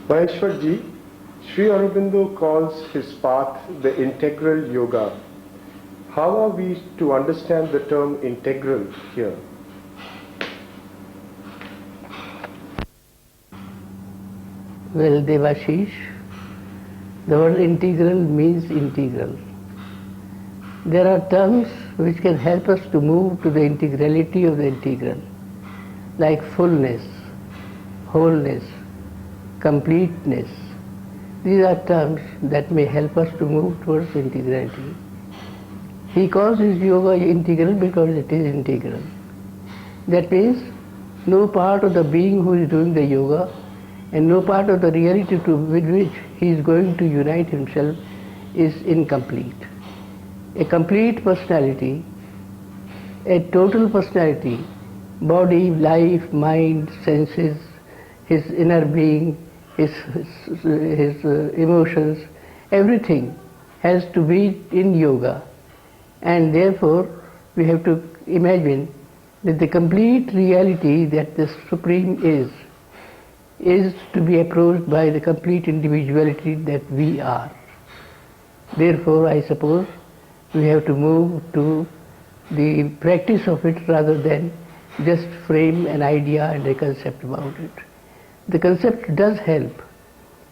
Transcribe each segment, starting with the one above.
Maheshwarji, Sri Aurobindo calls his path the integral yoga. How are we to understand the term integral here? Well, Devashish, the word integral means integral. There are terms which can help us to move to the integrality of the integral, like fullness, wholeness, completeness. These are terms that may help us to move towards integrality. He calls his yoga integral because it is integral. That means no part of the being who is doing the yoga and no part of the reality with which he is going to unite himself is incomplete. A complete personality, a total personality, body, life, mind, senses, his inner being, his emotions, everything has to be in yoga. And therefore, we have to imagine that the complete reality that the Supreme is to be approached by the complete individuality that we are. Therefore, I suppose we have to move to the practice of it rather than just frame an idea and a concept about it. The concept does help,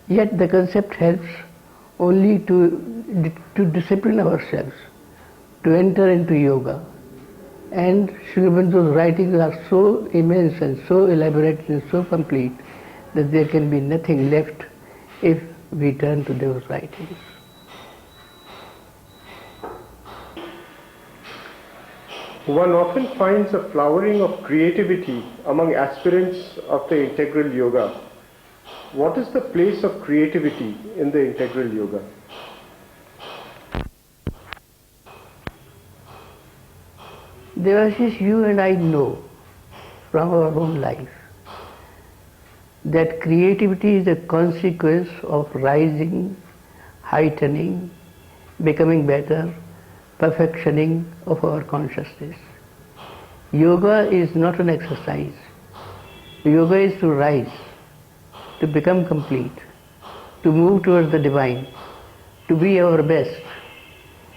yet the concept helps only to discipline ourselves, to enter into yoga. And Sri Aurobindo's writings are so immense and so elaborate and so complete that there can be nothing left if we turn to those writings. One often finds a flowering of creativity among aspirants of the integral yoga. What is the place of creativity in the integral yoga? Devashish, you and I know from our own life that creativity is a consequence of rising, heightening, becoming better, perfectioning of our consciousness. Yoga is not an exercise. Yoga is to rise, to become complete, to move towards the divine, to be our best.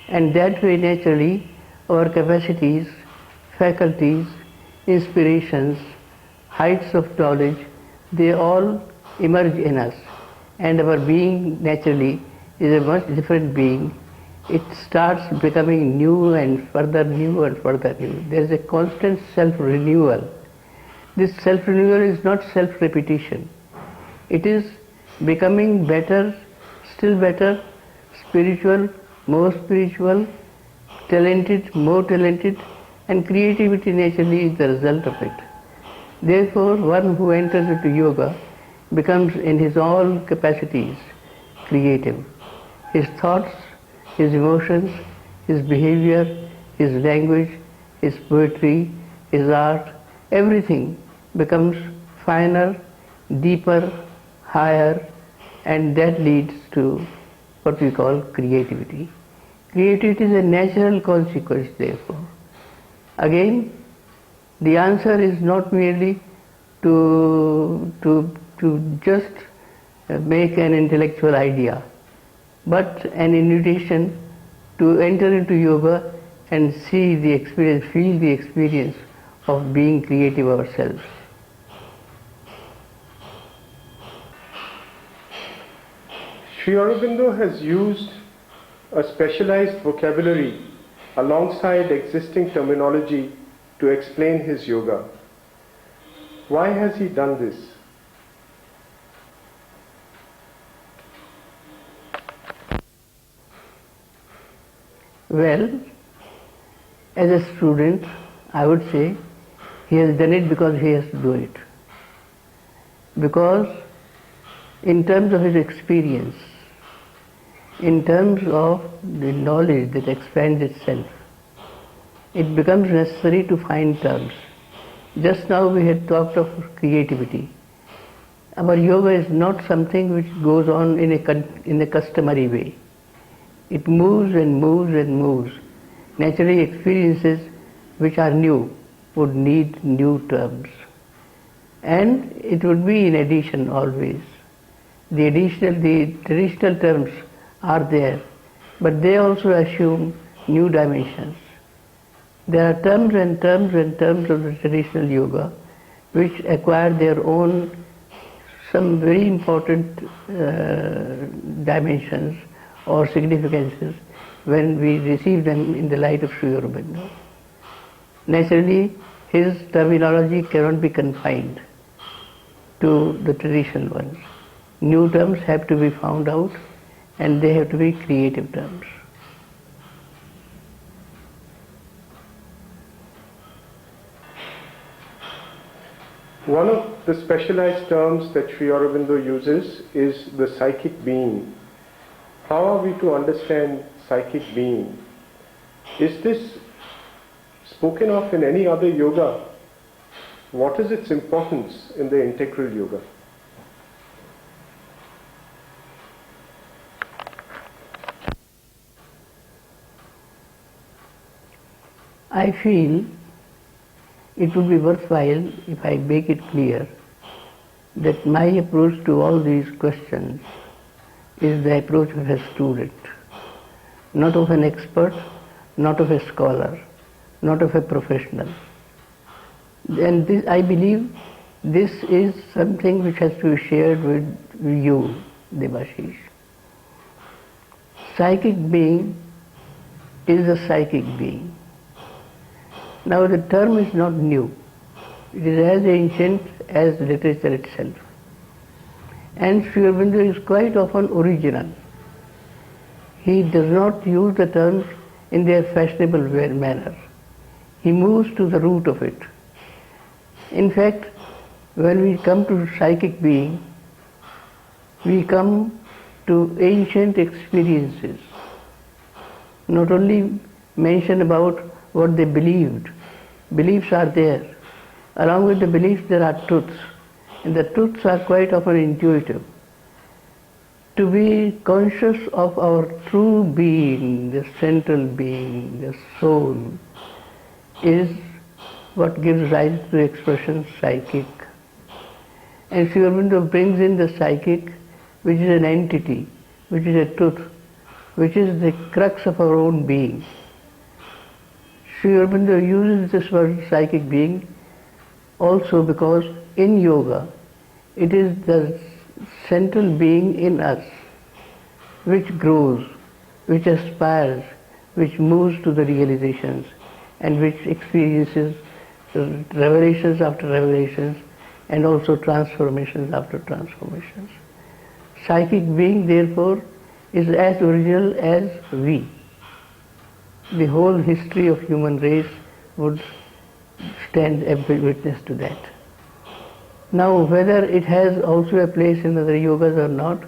And that way naturally our capacities, faculties, inspirations, heights of knowledge, they all emerge in us, and our being naturally is a much different being. It starts becoming new and further new and further new. There is a constant self-renewal. This self-renewal is not self-repetition. It is becoming better, still better, spiritual, more spiritual, talented, more talented, and creativity naturally is the result of it. Therefore, one who enters into yoga becomes in his all capacities creative. His thoughts, his emotions, his behavior, his language, his poetry, his art, everything becomes finer, deeper, higher, and that leads to what we call creativity. Creativity is a natural consequence, therefore. Again, the answer is not merely to just make an intellectual idea, but an invitation to enter into yoga and see the experience, feel the experience of being creative ourselves. Sri Aurobindo has used a specialized vocabulary alongside existing terminology to explain his yoga. Why has he done this? Well, as a student, I would say he has done it because he has to do it. Because in terms of his experience, in terms of the knowledge that expands itself, it becomes necessary to find terms. Just now we had talked of creativity. Our yoga is not something which goes on in a customary way. It moves and moves and moves. Naturally, experiences which are new would need new terms. And it would be in addition always. the traditional terms are there, but they also assume new dimensions. There are terms and terms and terms of the traditional yoga which acquire their own some very important dimensions or significances when we receive them in the light of Sri Aurobindo. Naturally, his terminology cannot be confined to the traditional ones. New terms have to be found out, and they have to be creative terms. One of the specialized terms that Sri Aurobindo uses is the psychic being. How are we to understand psychic being? Is this spoken of in any other yoga? What is its importance in the integral yoga? I feel it would be worthwhile if I make it clear that my approach to all these questions is the approach of a student, not of an expert, not of a scholar, not of a professional. And this, I believe this is something which has to be shared with you, Debashish. Psychic being is a psychic being. Now the term is not new. It is as ancient as literature itself. And Sri Aurobindo is quite often original. He does not use the terms in their fashionable manner. He moves to the root of it. In fact, when we come to psychic being, we come to ancient experiences. Not only mention about what they believed. Beliefs are there. Along with the beliefs there are truths. And the truths are quite often intuitive. To be conscious of our true being, the central being, the soul, is what gives rise to the expression psychic. And Sri Aurobindo brings in the psychic, which is an entity, which is a truth, which is the crux of our own being. Sri Aurobindo uses this word psychic being also because in yoga it is the central being in us which grows, which aspires, which moves to the realizations and which experiences revelations after revelations and also transformations after transformations. Psychic being therefore is as original as we. The whole history of human race would stand a witness to that. Now, whether it has also a place in other yogas or not,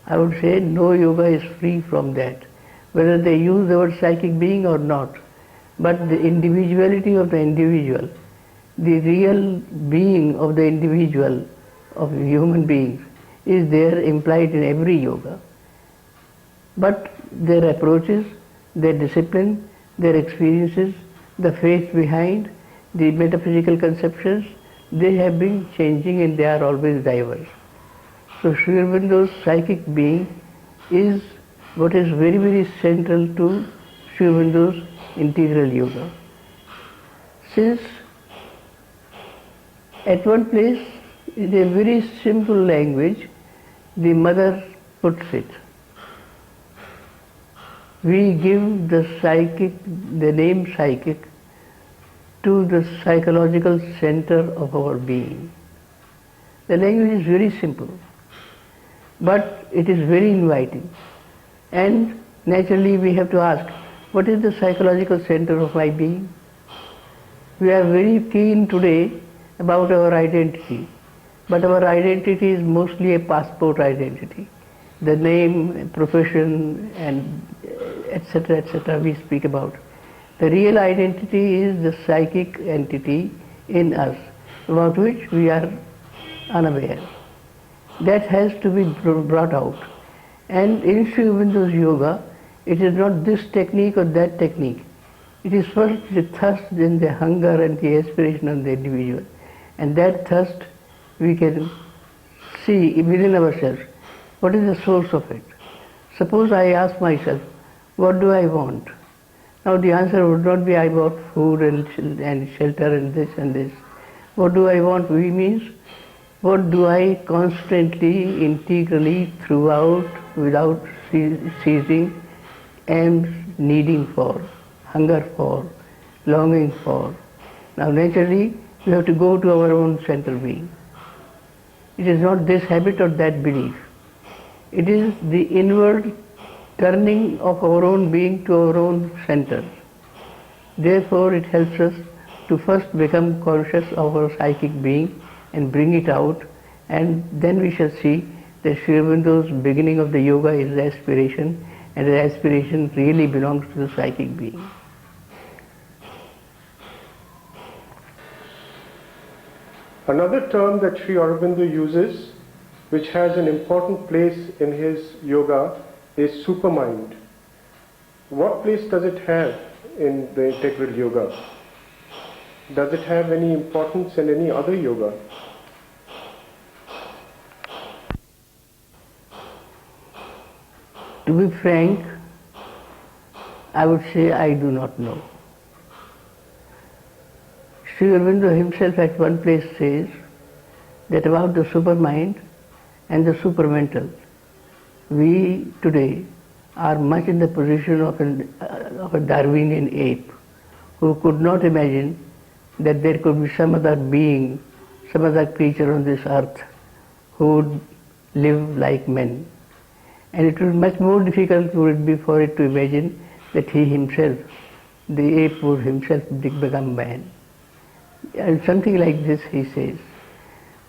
I would say no yoga is free from that, whether they use the word psychic being or not. But the individuality of the individual, the real being of the individual, of human beings, is there implied in every yoga. But their approaches, their discipline, their experiences, the faith behind, the metaphysical conceptions, they have been changing and they are always diverse. So Sri Aurobindo's psychic being is what is very, very central to Sri Aurobindo's integral yoga. Since at one place, in a very simple language, the mother puts it. We give the name psychic to the psychological center of our being. The language is very simple, but it is very inviting. And naturally we have to ask, what is the psychological center of my being? We are very keen today about our identity, but our identity is mostly a passport identity. The name, profession, and etc. we speak about. The real identity is the psychic entity in us, about which we are unaware. That has to be brought out. And in Sri Aurobindo's yoga, it is not this technique or that technique. It is first the thirst, then the hunger and the aspiration of the individual. And that thirst we can see within ourselves. What is the source of it? Suppose I ask myself, what do I want? Now the answer would not be I want food and shelter and this and this. What do I want? We means what do I constantly, integrally, throughout, without ceasing, am needing for, hunger for, longing for. Now naturally, we have to go to our own central being. It is not this habit or that belief. It is the inward turning of our own being to our own center. Therefore, it helps us to first become conscious of our psychic being and bring it out, and then we shall see that Sri Aurobindo's beginning of the yoga is the aspiration, and the aspiration really belongs to the psychic being. Another term that Sri Aurobindo uses, which has an important place in his yoga, is supermind. What place does it have in the integral yoga? Does it have any importance in any other yoga? To be frank, I would say I do not know. Sri Aurobindo himself at one place says that about the supermind and the supermental, we today are much in the position of a Darwinian ape who could not imagine that there could be some other being, some other creature on this earth who would live like men. And it was much more difficult would it be for it to imagine that he himself, the ape, would himself become man. And something like this he says.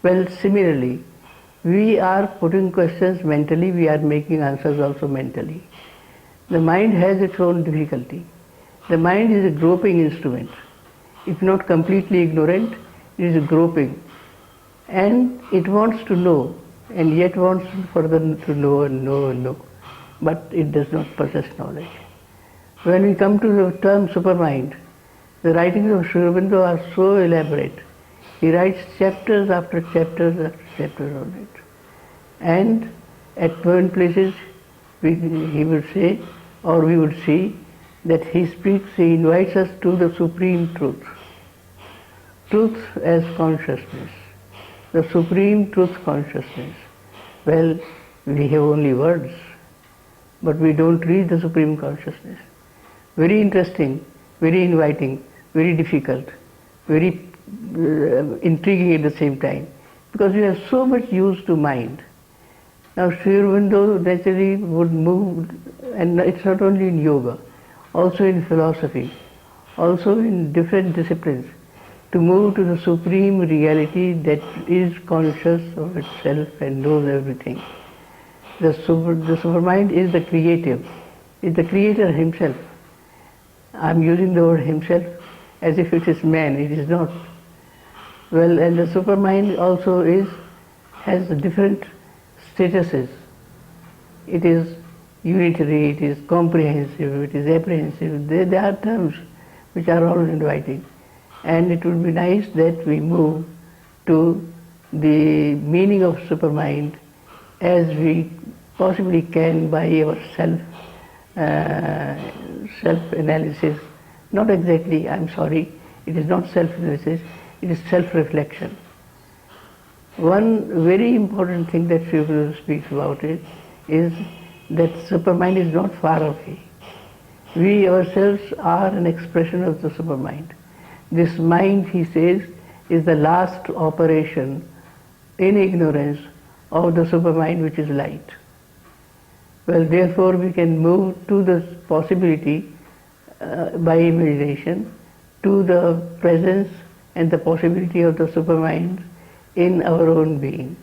Well, similarly, we are putting questions mentally, we are making answers also mentally. The mind has its own difficulty. The mind is a groping instrument. If not completely ignorant, it is groping. And it wants to know, and yet wants further to know and know and know. But it does not possess knowledge. When we come to the term supermind, the writings of Sri Aurobindo are so elaborate. He writes chapters after chapters after chapters on it. And at certain places he would say, or we would see, that he invites us to the supreme truth. Truth as consciousness. The supreme truth consciousness. Well, we have only words, but we don't read the supreme consciousness. Very interesting, very inviting, very difficult, very intriguing at the same time, because we are so much used to mind. Now Sri Aurobindo naturally would move, and it's not only in yoga, also in philosophy, also in different disciplines, to move to the supreme reality that is conscious of itself and knows everything. The supermind is the creative, is the creator himself. I'm using the word himself as if it is man, it is not. Well, and the supermind also has different statuses. It is unitary, it is comprehensive, it is apprehensive. There are terms which are all inviting. And it would be nice that we move to the meaning of supermind as we possibly can by our self-analysis. Not exactly, I'm sorry, it is not self-analysis, it is self-reflection. One very important thing that Sri Aurobindo speaks about it is that supermind is not far away. We ourselves are an expression of the supermind. This mind, he says, is the last operation in ignorance of the supermind, which is light. Well, therefore we can move to the possibility by imagination to the presence and the possibility of the supermind in our own being,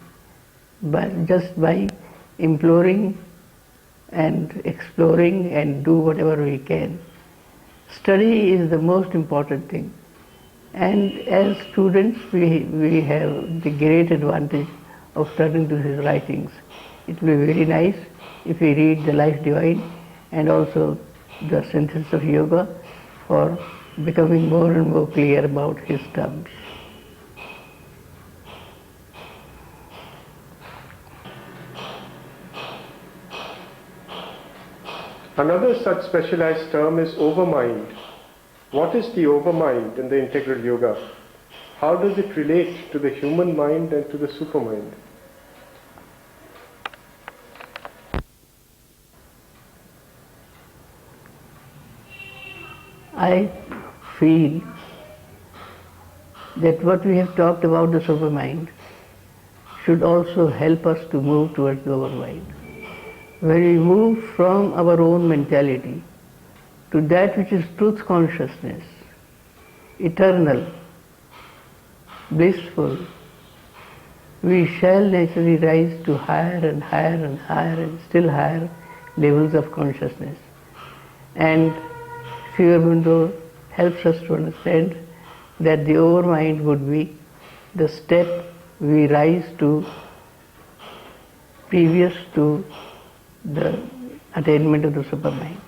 but just by imploring and exploring and do whatever we can. Study is the most important thing. And as students, we have the great advantage of turning to his writings. It will be very nice if we read the Life Divine and also the Synthesis of Yoga for becoming more and more clear about his terms. Another such specialized term is overmind. What is the overmind in the integral yoga? How does it relate to the human mind and to the supermind? I feel that what we have talked about the supermind should also help us to move towards the overmind. When we move from our own mentality to that which is truth consciousness, eternal, blissful, we shall naturally rise to higher and higher and higher and still higher levels of consciousness. And Sri Aurobindo helps us to understand that the overmind would be the step we rise to previous to the attainment of the supermind.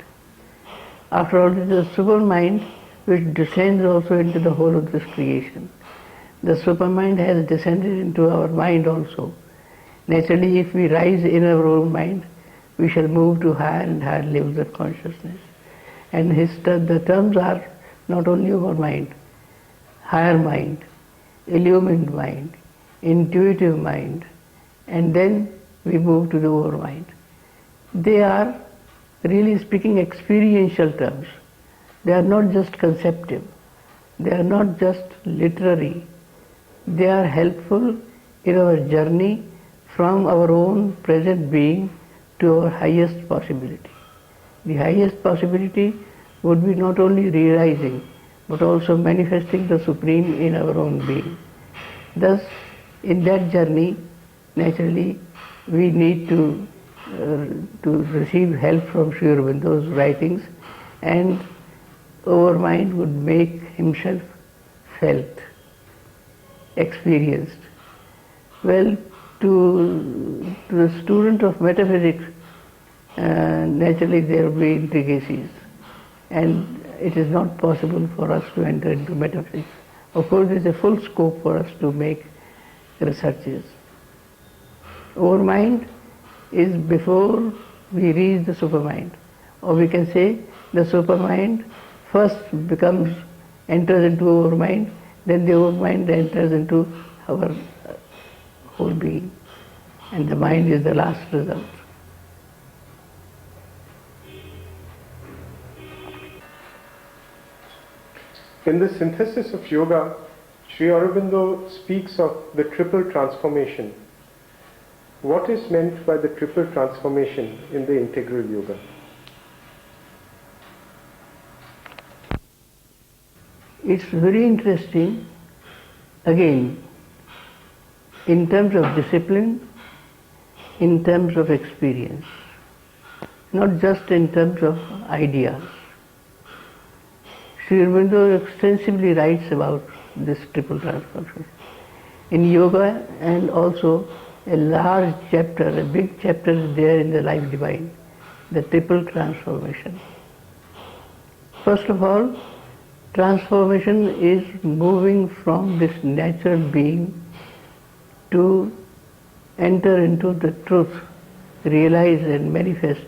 After all, it is the supermind which descends also into the whole of this creation. The supermind has descended into our mind also. Naturally, if we rise in our own mind, we shall move to higher and higher levels of consciousness. And the terms are not only our mind, higher mind, illumined mind, intuitive mind, and then we move to the overmind. They are, really speaking, experiential terms. They are not just conceptive. They are not just literary. They are helpful in our journey from our own present being to our highest possibility. The highest possibility would be not only realizing but also manifesting the Supreme in our own being. Thus, in that journey, naturally, we need to receive help from Sri Aurobindo's writings, and overmind would make himself felt, experienced. Well, to the student of metaphysics, naturally there will be intricacies, and it is not possible for us to enter into metaphysics. Of course, there is a full scope for us to make researches. Overmind is before we reach the supermind, or we can say the supermind first enters into overmind, then the overmind enters into our whole being, and the mind is the last result. In the synthesis of yoga, Sri Aurobindo speaks of the triple transformation. What is meant by the triple transformation in the integral yoga? It's very interesting, again, in terms of discipline, in terms of experience, not just in terms of ideas. Sri Aurobindo extensively writes about this triple transformation. In yoga, and also a large chapter, a big chapter is there in the Life Divine, the triple transformation. First of all, transformation is moving from this natural being to enter into the truth, realize and manifest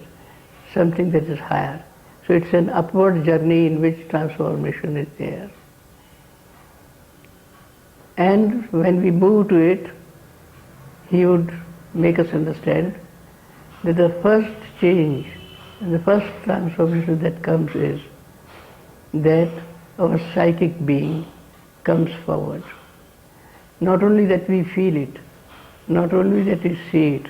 something that is higher. So it's an upward journey in which transformation is there. And when we move to it, he would make us understand that the first change, the first transformation that comes is that our psychic being comes forward. Not only that we feel it, not only that we see it,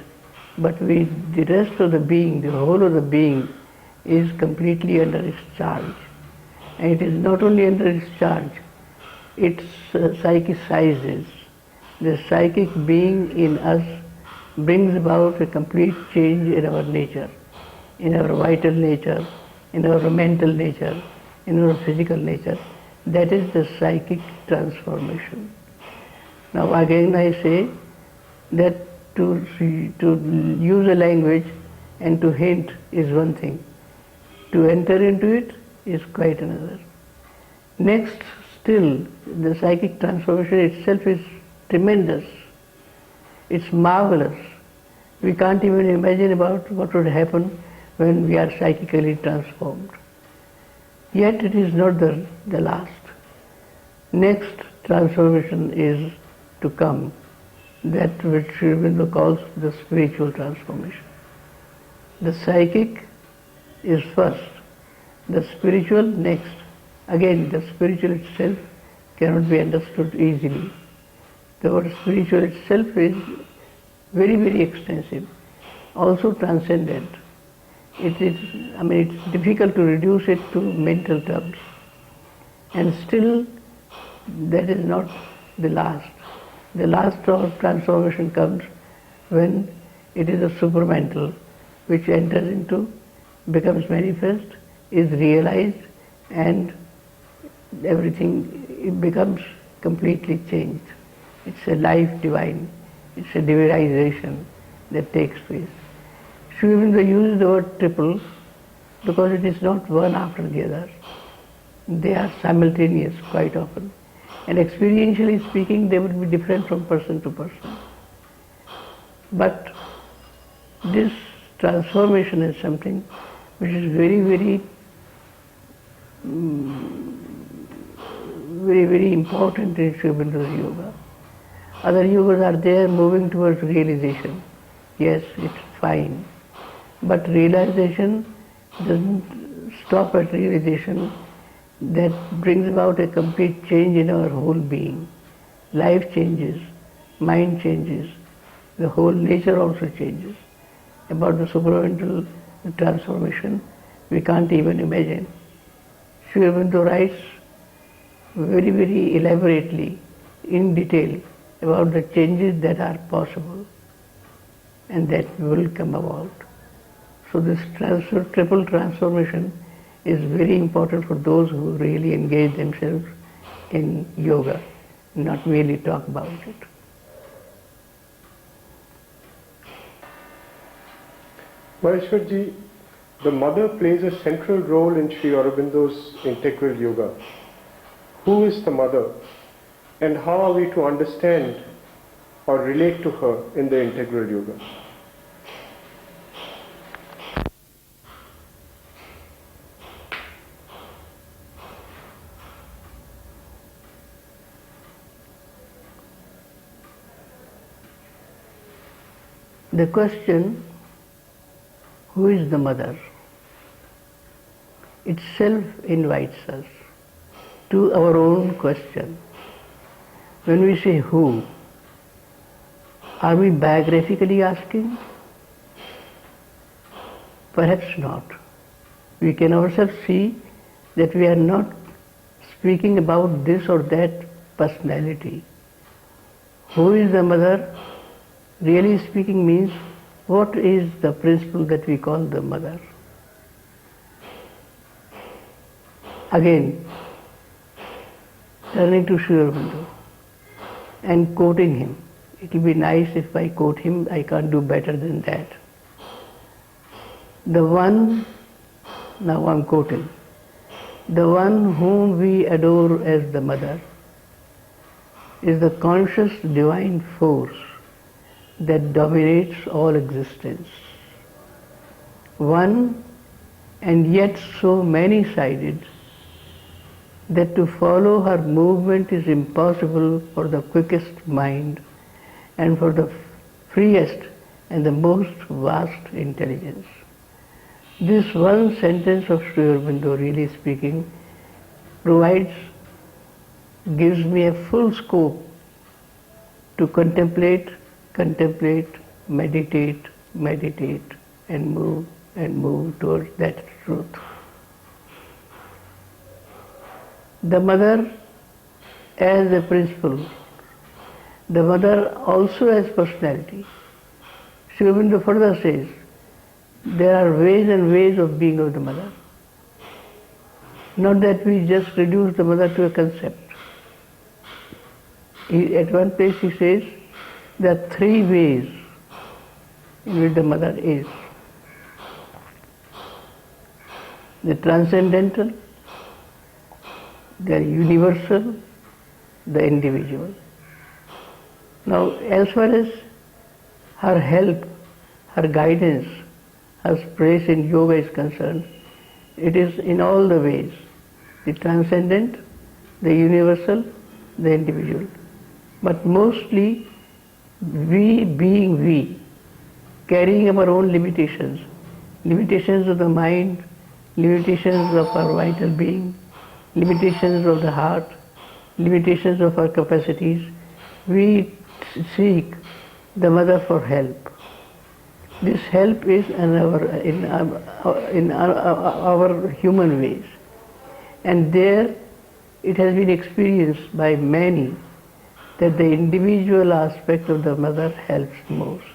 but the rest of the being, the whole of the being, is completely under its charge. And it is not only under its charge, it psychicizes. The psychic being in us brings about a complete change in our nature, in our vital nature, in our mental nature, in our physical nature. That is the psychic transformation. Now again I say that to use a language and to hint is one thing. To enter into it is quite another. Next, still, the psychic transformation itself is tremendous. It's marvelous. We can't even imagine about what would happen when we are psychically transformed. Yet it is not the last. Next transformation is to come, that which Sri Aurobindo calls the spiritual transformation. The psychic is first, the spiritual next. Again, the spiritual itself cannot be understood easily. The word spiritual itself is very, very extensive, also transcendent. It's difficult to reduce it to mental terms. And still, that is not the last. The last transformation comes when it is a supramental, which enters into, becomes manifest, is realized, and everything, it becomes completely changed. It's a life divine. It's a divinization that takes place. Sri Aurobindo uses the word triple because it is not one after the other. They are simultaneous quite often. And experientially speaking, they would be different from person to person. But this transformation is something which is very, very, very, very important in Sri Aurobindo's yoga. Other yogas are there moving towards realization. Yes, it's fine. But realization doesn't stop at realization. That brings about a complete change in our whole being. Life changes, mind changes, the whole nature also changes. About the supramental transformation, we can't even imagine. Sri Aurobindo writes very, very elaborately, in detail, about the changes that are possible and that will come about. So this triple transformation is very important for those who really engage themselves in yoga, not merely talk about it. Maheshwarji, the mother plays a central role in Sri Aurobindo's integral yoga. Who is the mother, and how are we to understand or relate to her in the integral yoga? The question, who is the mother, itself invites us to our own question. When we say who, are we biographically asking? Perhaps not. We can ourselves see that we are not speaking about this or that personality. Who is the mother? Really speaking means, what is the principle that we call the mother? Again, turning to Sri Aurobindo and quoting him. It will be nice if I quote him, I can't do better than that. The one, now I'm quoting, the one whom we adore as the mother is the conscious divine force that dominates all existence. One and yet so many-sided that to follow her movement is impossible for the quickest mind and for the freest and the most vast intelligence. This one sentence of Sri Aurobindo, really speaking, gives me a full scope to contemplate, meditate, and move towards that truth. The mother as a principle, the mother also has personality. Sri Aurobindo further says, there are ways and ways of being of the mother. Not that we just reduce the mother to a concept. At one place he says, there are three ways in which the mother is. The transcendental, the universal, the individual. Now, as far as her help, her guidance, her place in yoga is concerned, it is in all the ways, the transcendent, the universal, the individual. But mostly we being we, carrying our own limitations, limitations of the mind, limitations of our vital being, limitations of the heart, limitations of our capacities, we seek the Mother for help. This help is in our human ways. And there it has been experienced by many that the individual aspect of the Mother helps most.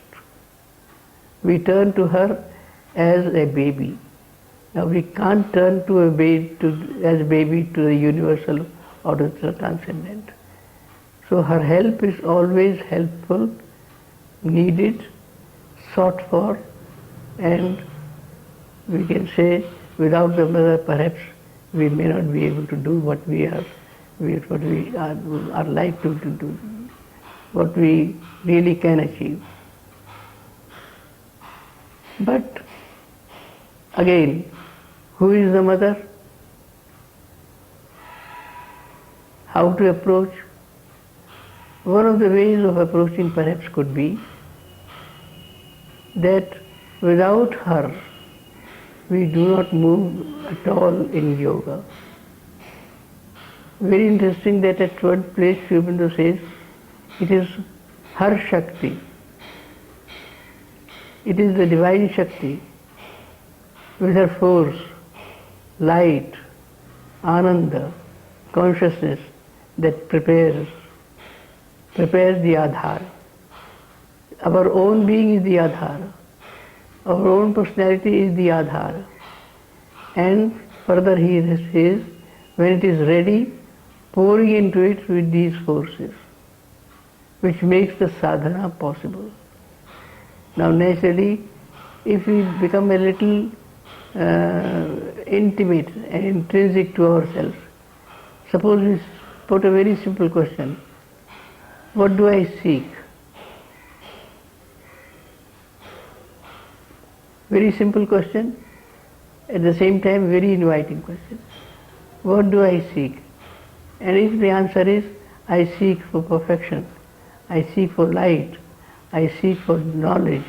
We turn to her as a baby. Now we can't turn to a baby as baby to the universal or to the transcendent. So her help is always helpful, needed, sought for, and we can say without the Mother perhaps we may not be able to do what we are like to do, what we really can achieve. But again, who is the Mother? How to approach? One of the ways of approaching perhaps could be that without her we do not move at all in yoga. Very interesting that at one place Sri Aurobindo says it is her Shakti. It is the divine Shakti with her force, light, ananda, consciousness that prepares the Adhara. Our own being is the Adhara. Our own personality is the Adhara. And further he says, when it is ready, pouring into it with these forces, which makes the sadhana possible. Now naturally, if we become a little intimate and intrinsic to ourselves, suppose we put a very simple question, what do I seek? Very simple question, at the same time very inviting question. What do I seek? And if the answer is, I seek for perfection, I seek for light, I seek for knowledge,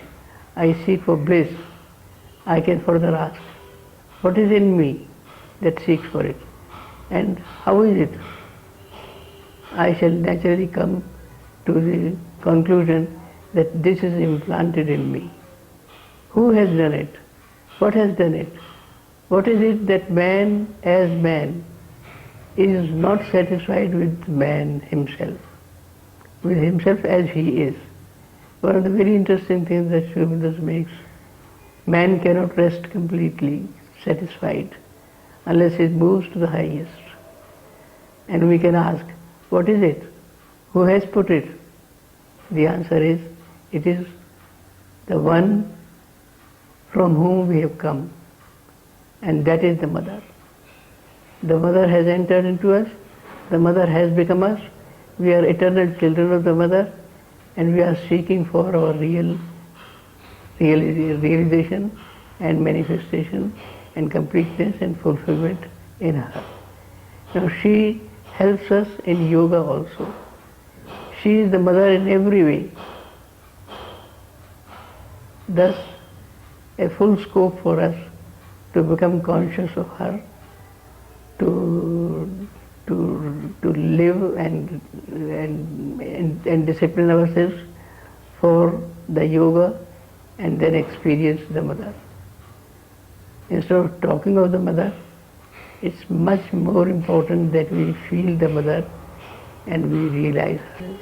I seek for bliss, I can further ask, what is in me that seeks for it? And how is it? I shall naturally come to the conclusion that this is implanted in me. Who has done it? What has done it? What is it that man as man is not satisfied with man himself, with himself as he is? One of the very interesting things that Sri Aurobindo makes, man cannot rest completely satisfied unless it moves to the highest. And we can ask, what is it? Who has put it? The answer is, it is the one from whom we have come, and that is the Mother. The Mother has entered into us, the Mother has become us, we are eternal children of the Mother, and we are seeking for our realization and manifestation and completeness and fulfillment in her. Now she helps us in yoga also. She is the Mother in every way. Thus, a full scope for us to become conscious of her, to live and discipline ourselves for the yoga and then experience the Mother. Instead of talking of the Mother, it's much more important that we feel the Mother and we realize her.